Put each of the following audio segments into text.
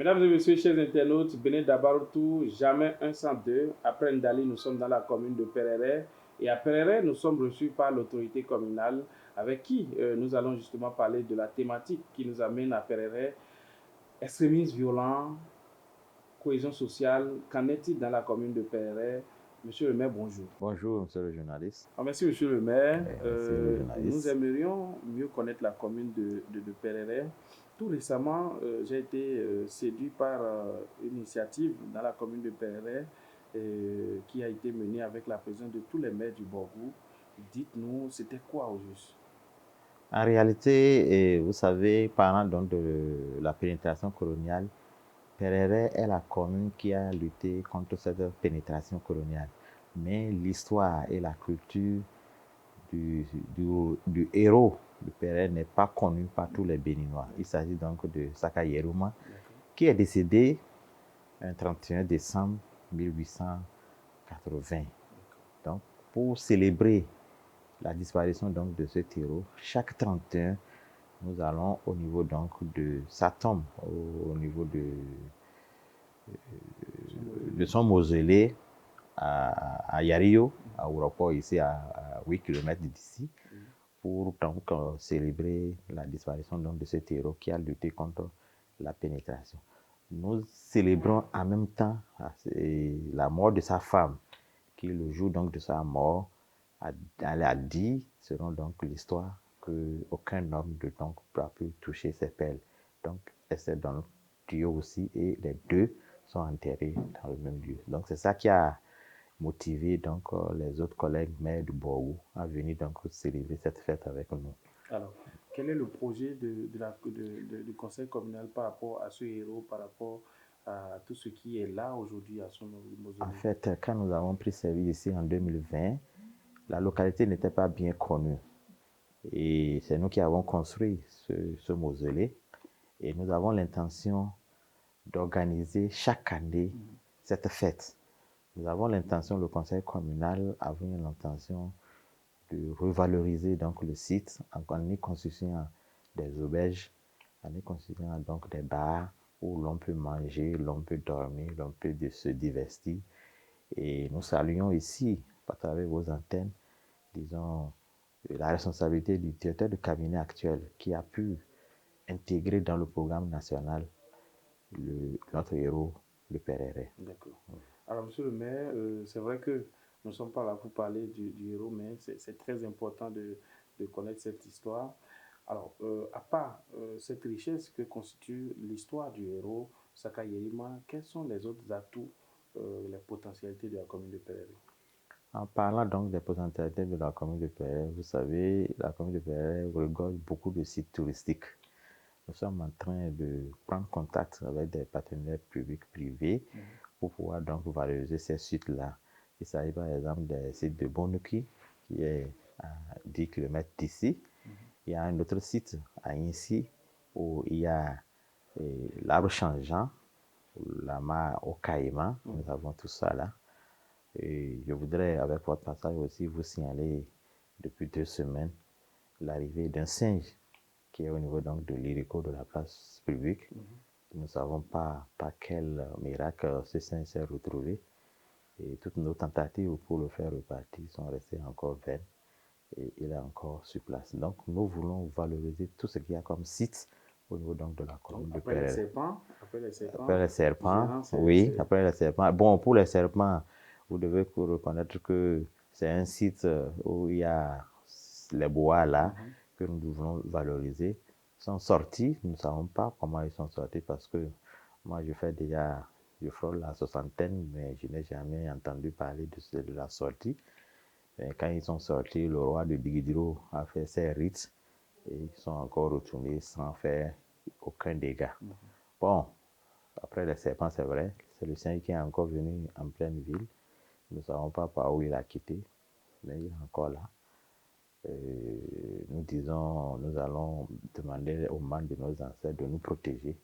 Mesdames et messieurs, chers internautes, Bénin Dabaroutou, jamais un sans deux. Après Ndali, nous sommes dans la commune de Perere. Et à Perere, nous sommes reçus par l'autorité communale avec qui nous allons justement parler de la thématique qui nous amène à Perere. Extrémisme violent, cohésion sociale, qu'en est-il dans la commune de Perere? Monsieur le maire, bonjour. Bonjour, monsieur le journaliste. Merci, monsieur le maire. Merci, le journaliste. Nous aimerions mieux connaître la commune de Perere. Tout récemment, j'ai été séduit par une initiative dans la commune de Perere qui a été menée avec la présence de tous les maires du Borgou. Dites-nous, c'était quoi au juste? En réalité, vous savez, parlant donc de la pénétration coloniale, Perere est la commune qui a lutté contre cette pénétration coloniale. Mais l'histoire et la culture du héros de Perere n'est pas connue par tous les Béninois. Il s'agit donc de Saka Yeruma, qui est décédé le 31 décembre 1880. Donc, pour célébrer la disparition donc de ce héros, chaque 31, nous allons au niveau donc de sa tombe, au niveau de son mausolée à Yario, à Ouropo, ici à 8 km d'ici, pour donc célébrer la disparition donc de ce héros qui a lutté contre la pénétration. Nous célébrons en même temps la mort de sa femme, qui le jour donc de sa mort elle a dit, selon donc l'histoire, qu'aucun homme de donc n'a pu toucher ses pelles. Donc, elle s'est dans le tuyau aussi et les deux sont enterrés dans le même lieu. Donc, c'est ça qui a motivé donc les autres collègues maires du Borgou à venir donc célébrer cette fête avec nous. Alors, quel est le projet du conseil communal par rapport à ce héros, par rapport à tout ce qui est là aujourd'hui à son mausolée? En fait, quand nous avons pris service ici en 2020, la localité n'était pas bien connue. Et c'est nous qui avons construit ce mausolée. Et nous avons l'intention d'organiser chaque année cette fête. Nous avons l'intention, le conseil communal a l'intention de revaloriser donc le site en y constituant des auberges, en y constituant donc des bars où l'on peut manger, l'on peut dormir, l'on peut se divestir. Et nous saluons ici, à travers vos antennes, disons, la responsabilité du directeur de cabinet actuel qui a pu intégrer dans le programme national notre héros, le Perere. D'accord. Alors, monsieur le maire, c'est vrai que nous ne sommes pas là pour parler du héros, mais c'est très important de connaître cette histoire. Alors, à part cette richesse que constitue l'histoire du héros Saka Yerima, quels sont les autres atouts, les potentialités de la commune de Perere? En parlant donc des potentialités de la commune de Perere, vous savez, la commune de Perere regorge beaucoup de sites touristiques. Nous sommes en train de prendre contact avec des partenaires publics-privés pour pouvoir donc valoriser ces sites-là. Il s'agit par exemple des sites de Bonouki, qui est à 10 km d'ici. Il y a un autre site à Insi, où il y a l'arbre changeant, la mare au Caïman. Nous avons tout ça là. Et je voudrais, avec votre passage aussi, vous signaler depuis 2 semaines l'arrivée d'un singe qui est au niveau donc de l'Irico de la place publique. Nous ne savons pas par quel miracle ce singe s'est retrouvé. Et toutes nos tentatives pour le faire repartir sont restées encore vaines. Et il est encore sur place. Donc nous voulons valoriser tout ce qu'il y a comme site au niveau donc de la commune de Perere. Après les serpents, après les serpents, oui, après les serpents. Bon, pour les serpents, vous devez reconnaître que c'est un site où il y a les bois là que nous devons valoriser. Ils sont sortis, nous ne savons pas comment ils sont sortis parce que moi je frôle la soixantaine, mais je n'ai jamais entendu parler de la sortie. Et quand ils sont sortis, le roi de Digidiro a fait ses rites et ils sont encore retournés sans faire aucun dégât. Bon, après les serpents, c'est vrai, c'est le singe qui est encore venu en pleine ville. Nous ne savons pas par où il a quitté, mais il est encore là. Nous allons demander aux membres de nos ancêtres de nous protéger.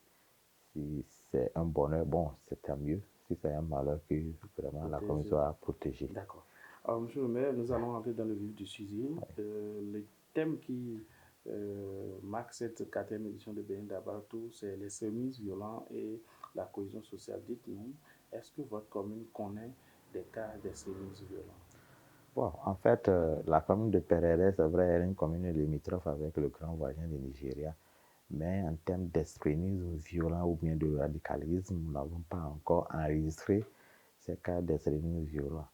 Si c'est un bonheur, bon, c'est tant mieux. Si c'est un malheur, que vraiment la commune soit protégée. D'accord. Alors, monsieur le maire, nous allons entrer dans le vif du sujet. Les thèmes qui marquent cette 4e édition de Bénin d'Abartou, c'est l'extrémisme violent et la cohésion sociale. Dites-nous, est-ce que votre commune connaît des cas d'extrémisme violent? Bon, en fait, la commune de Perere, c'est vrai, elle est une commune limitrophe avec le grand voisin du Nigeria. Mais en termes d'extrémisme violent ou bien de radicalisme, nous n'avons pas encore enregistré ces cas d'extrémisme violent.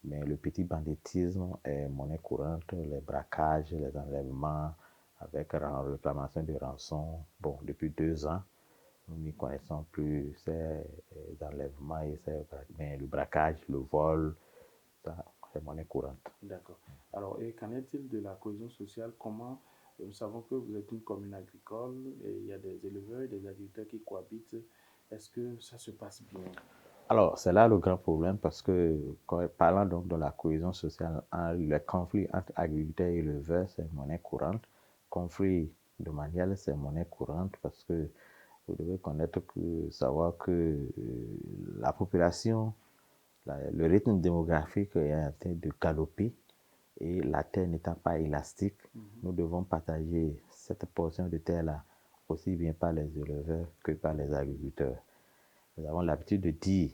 Mais le petit banditisme est monnaie courante, les braquages, les enlèvements, avec réclamation de rançon. Bon, depuis 2 ans, nous n'y connaissons plus ces enlèvements et mais le braquage, le vol, ça, c'est monnaie courante. D'accord. Alors, et qu'en est-il de la cohésion sociale? Comment nous savons que vous êtes une commune agricole et il y a des éleveurs et des agriculteurs qui cohabitent. Est-ce que ça se passe bien? Alors, c'est là le grand problème parce que, parlant donc de la cohésion sociale, le conflit entre agriculteurs et éleveurs, c'est monnaie courante. Conflit domanial, c'est monnaie courante parce que vous devez connaître savoir que la population, le rythme démographique est en train de galoper et la terre n'étant pas élastique, nous devons partager cette portion de terre-là aussi bien par les éleveurs que par les agriculteurs. Nous avons l'habitude de dire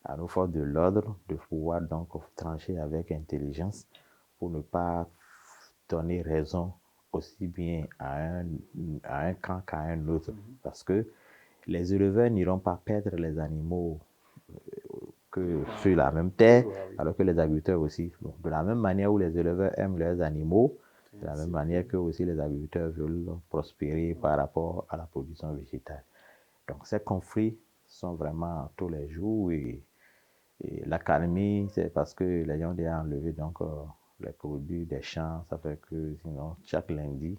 à nos forces de l'ordre de pouvoir donc trancher avec intelligence pour ne pas donner raison aussi bien à un camp qu'à un autre. Parce que les éleveurs n'iront pas perdre les animaux que sur la même terre, alors que les agriculteurs aussi. Bon, de la même manière où les éleveurs aiment leurs animaux, de la même manière que aussi les agriculteurs veulent prospérer par rapport à la production végétale. Donc ces conflits sont vraiment tous les jours et l'accalmie, c'est parce que les gens ont enlevé donc les produits des champs. Ça fait que sinon, chaque lundi,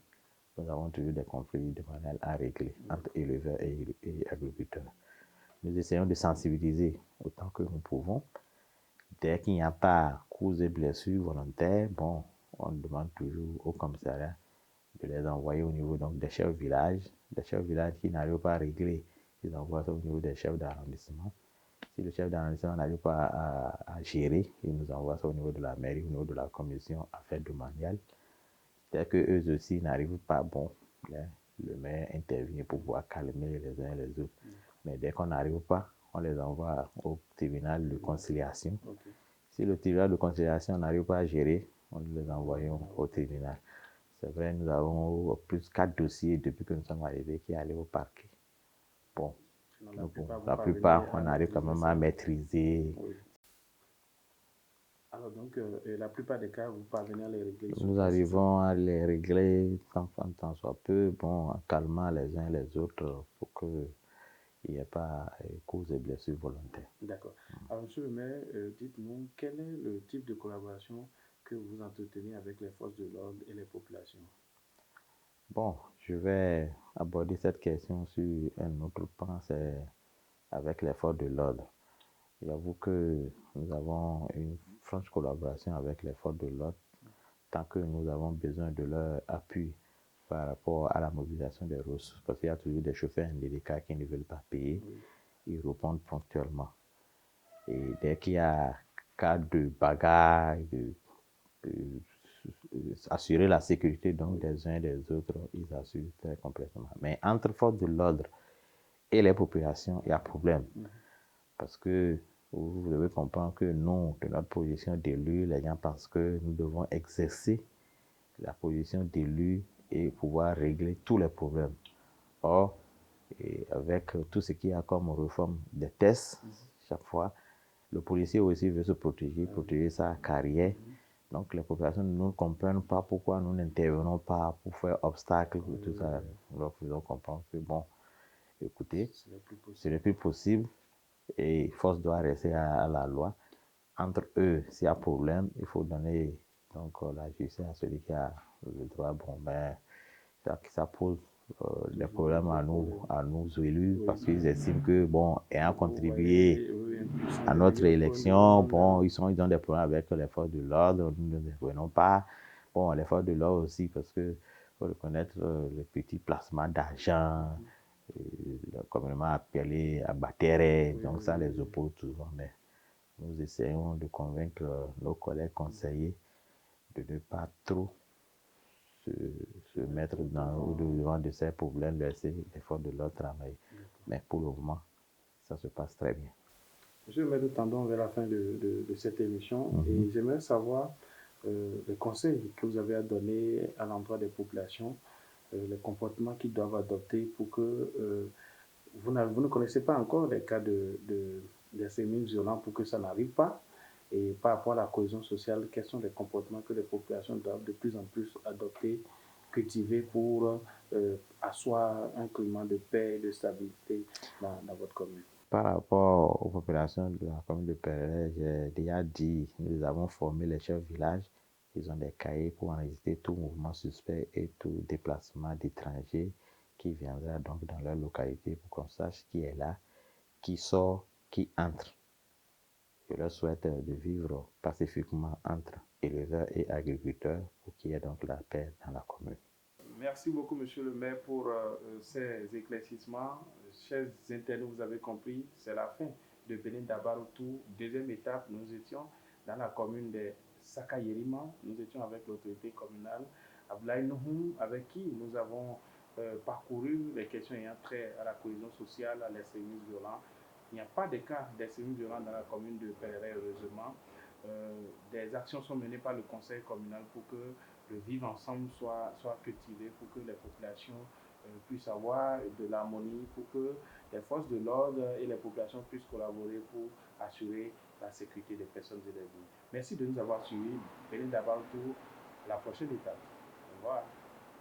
nous avons toujours des conflits de manière à régler entre éleveurs et agriculteurs. Nous essayons de sensibiliser autant que nous pouvons. Dès qu'il n'y a pas cause et blessures volontaires, bon, on demande toujours au commissariat de les envoyer au niveau donc, des chefs de village. Des chefs de village qui n'arrivent pas à régler, ils envoient ça au niveau des chefs d'arrondissement. Si le chef d'arrondissement n'arrive pas à gérer, il nous envoie ça au niveau de la mairie, au niveau de la commission affaires domaniales. Dès qu'eux aussi n'arrivent pas, bon, le maire intervient pour pouvoir calmer les uns et les autres. Mais dès qu'on n'arrive pas, on les envoie au tribunal de conciliation. Si le tribunal de conciliation n'arrive pas à gérer, on les envoie au tribunal. C'est vrai, nous avons plus 4 dossiers depuis que nous sommes arrivés qui allaient au parquet. Bon, la plupart on arrive quand même à maîtriser. Oui. Alors donc, la plupart des cas, vous parvenez à les régler? Nous arrivons à les régler tant soit peu, bon, en calmant les uns les autres pour qu'il n'y ait pas cause et blessures volontaires. D'accord. Alors, monsieur le maire, dites-nous, quel est le type de collaboration que vous entretenez avec les forces de l'ordre et les populations? Bon, je vais aborder cette question sur un autre point, c'est avec les forces de l'ordre. J'avoue que nous avons une franche collaboration avec les forces de l'ordre tant que nous avons besoin de leur appui par rapport à la mobilisation des ressources, parce qu'il y a toujours des chauffeurs indélicats qui ne veulent pas payer, ils répondent ponctuellement. Et dès qu'il y a cas de bagarre, assurer la sécurité donc des uns et des autres, ils assurent très complètement. Mais entre forces de l'ordre et les populations, il y a problème. Parce que vous devez comprendre que nous, de notre position d'élu, les gens pensent que nous devons exercer la position d'élu et pouvoir régler tous les problèmes. Or, avec tout ce qu'il y a comme réforme des tests, chaque fois, le policier aussi veut se protéger sa carrière. Donc les populations ne comprennent pas pourquoi nous n'intervenons pas pour faire obstacle et tout ça. Nous leur faisons comprendre que bon, écoutez, ce n'est plus possible et force doit rester à la loi. Entre eux, s'il y a problème, il faut donner donc la justice à celui qui a le droit. Bon, ben, ça pose des problèmes à nous élus parce qu'ils estiment que, bon, ayant contribué à notre élection, bon, ils ont des problèmes avec les forces de l'ordre, nous ne venons pas. Bon, les forces de l'ordre aussi parce que faut reconnaître les petits placements d'argent, communément appelé à batterie, donc ça les oppose toujours. Mais nous essayons de convaincre nos collègues conseillers de ne pas trop se mettre au devant de ces problèmes, laisser les forces de l'ordre travailler. Mais pour le moment, ça se passe très bien. Monsieur le maire, nous tendons vers la fin de cette émission et j'aimerais savoir les conseils que vous avez à donner à l'endroit des populations, les comportements qu'ils doivent adopter pour que vous ne connaissez pas encore les cas d'extrémisme violent pour que ça n'arrive pas. Et par rapport à la cohésion sociale, quels sont les comportements que les populations doivent de plus en plus adopter, cultiver pour asseoir un climat de paix et de stabilité dans votre commune? Par rapport aux populations de la commune de Perret, j'ai déjà dit, nous avons formé les chefs de village. Ils ont des cahiers pour enregistrer tout mouvement suspect et tout déplacement d'étrangers qui viendra donc dans leur localité pour qu'on sache qui est là, qui sort, qui entre. Je leur souhaite de vivre pacifiquement entre éleveurs et agriculteurs pour qu'il y ait donc la paix dans la commune. Merci beaucoup, monsieur le maire, pour ces éclaircissements. Chers internautes, vous avez compris, c'est la fin de Benin Dabaroutou. Deuxième étape, nous étions dans la commune de Sakayerima. Nous étions avec l'autorité communale Ablaï Nouhoum, avec qui nous avons parcouru les questions ayant trait à la cohésion sociale, à l'extrémisme violent. Il n'y a pas de cas d'extrémisme violent dans la commune de Perret, heureusement. Des actions sont menées par le conseil communal pour que le vivre ensemble soit cultivé, pour que les populations puissent avoir de l'harmonie, pour que les forces de l'ordre et les populations puissent collaborer pour assurer la sécurité des personnes et des biens. Merci de nous avoir suivis. Venez d'abord à la prochaine étape. Au revoir.